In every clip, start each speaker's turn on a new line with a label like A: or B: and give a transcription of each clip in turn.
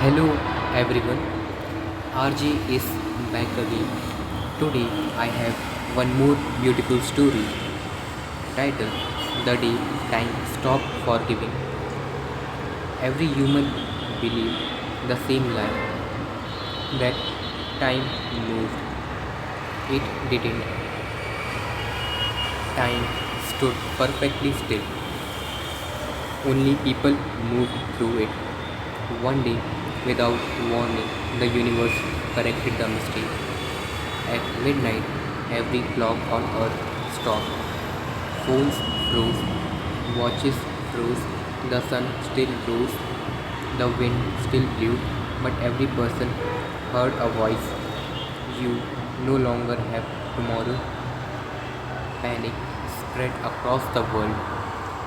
A: Hello everyone, RJ is back again. Today I have one more beautiful story titled The Day Time Stopped Forgiving. Every human believes the same lie that time moved. It didn't. Time stood perfectly still. Only people moved through it. One day, without warning, the universe corrected the mistake. At midnight, every clock on earth stopped. Phones froze, watches froze, the sun still rose, the wind still blew, but every person heard a voice. You no longer have tomorrow. Panic spread across the world.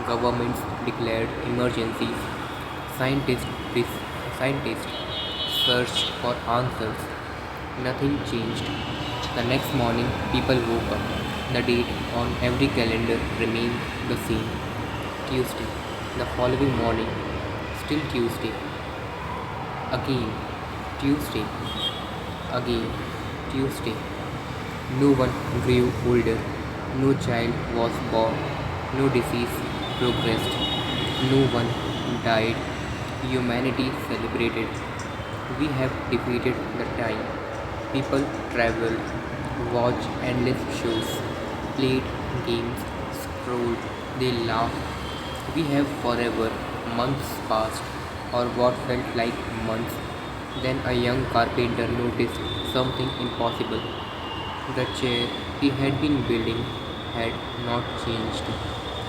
A: Governments declared emergencies. Scientists, scientists searched for answers. Nothing changed. The next morning, people woke up. The date on every calendar remained the same Tuesday. The following morning, still Tuesday. Again, Tuesday. Again, Tuesday. No one grew older. No child was born. No disease progressed. No one died. Humanity celebrated. We have defeated the time. People traveled, watched endless shows, played games, scrolled, they laughed. We have forever. Months passed, or what felt like months. Then a young carpenter noticed something impossible. The chair he had been building had not changed.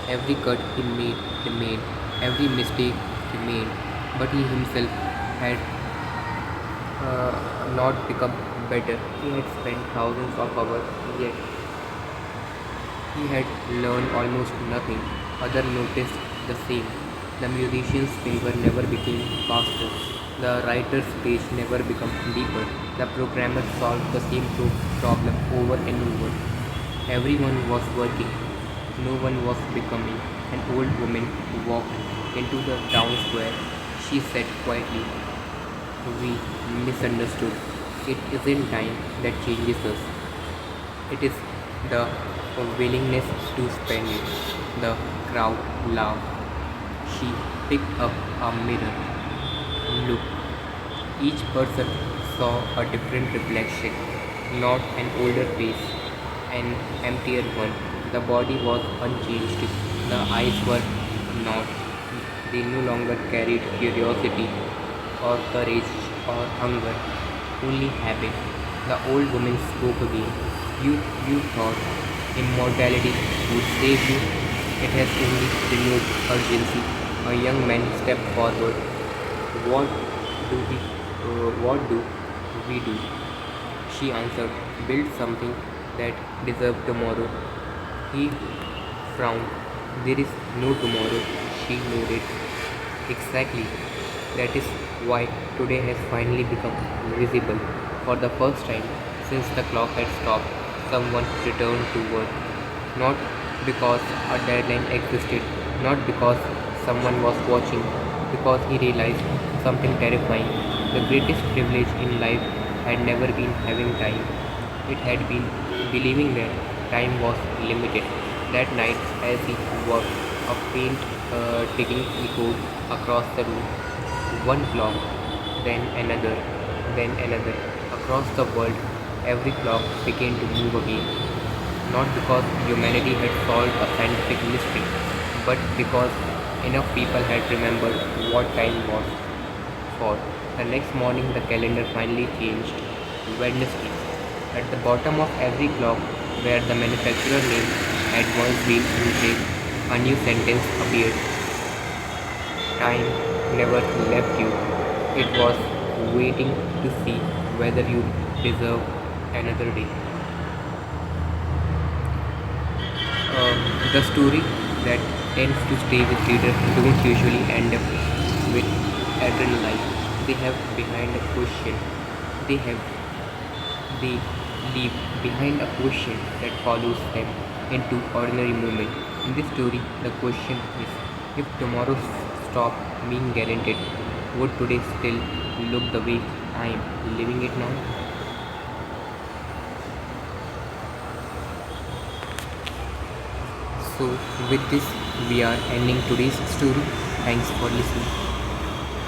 A: Every cut he made remained, every mistake remained, but he himself had not become better. He had spent thousands of hours, yet he had learned almost nothing. Others noticed the same. The musician's finger never became faster. The writer's page never became deeper. The programmer solved the same problem over and over. Everyone was working. No one was becoming. An old woman walked into the town square. She said quietly, "We misunderstood. It isn't time that changes us. It is the willingness to spend it." The crowd laughed. She picked up a mirror. Look, each person saw a different reflection, not an older face, an emptier one. The body was unchanged. The eyes were not. They no longer carried curiosity or courage or hunger, only habit. The old woman spoke again. You thought immortality would save you. It has only renewed urgency. A young man stepped forward. What do we, what do we do? She answered, build something that deserves tomorrow. He frowned. There is no tomorrow. She nodded. Exactly. That is why today has finally become visible. For the first time since the clock had stopped, someone returned to work. Not because a deadline existed, not because someone was watching, because he realized something terrifying. The greatest privilege in life had never been having time. It had been believing that time was limited. That night, as he worked, a faint ticking echoed across the room. One clock, then another, then another. Across the world, every clock began to move again. Not because humanity had solved a scientific mystery, but because enough people had remembered what time was for. The next morning, the calendar finally changed. Wednesday. At the bottom of every clock, where the manufacturer name had once been engraved, a new sentence appeared. Time never left you. It was waiting to see whether you deserve another day. The story that tends to stay with readers don't usually end up with adrenaline. They have behind a question. They have they leave behind a question that follows them into ordinary moment. In this story, the question is: if tomorrow stopped being guaranteed, would today still look the way I am living it now? So, with this, we are ending today's story. Thanks for listening.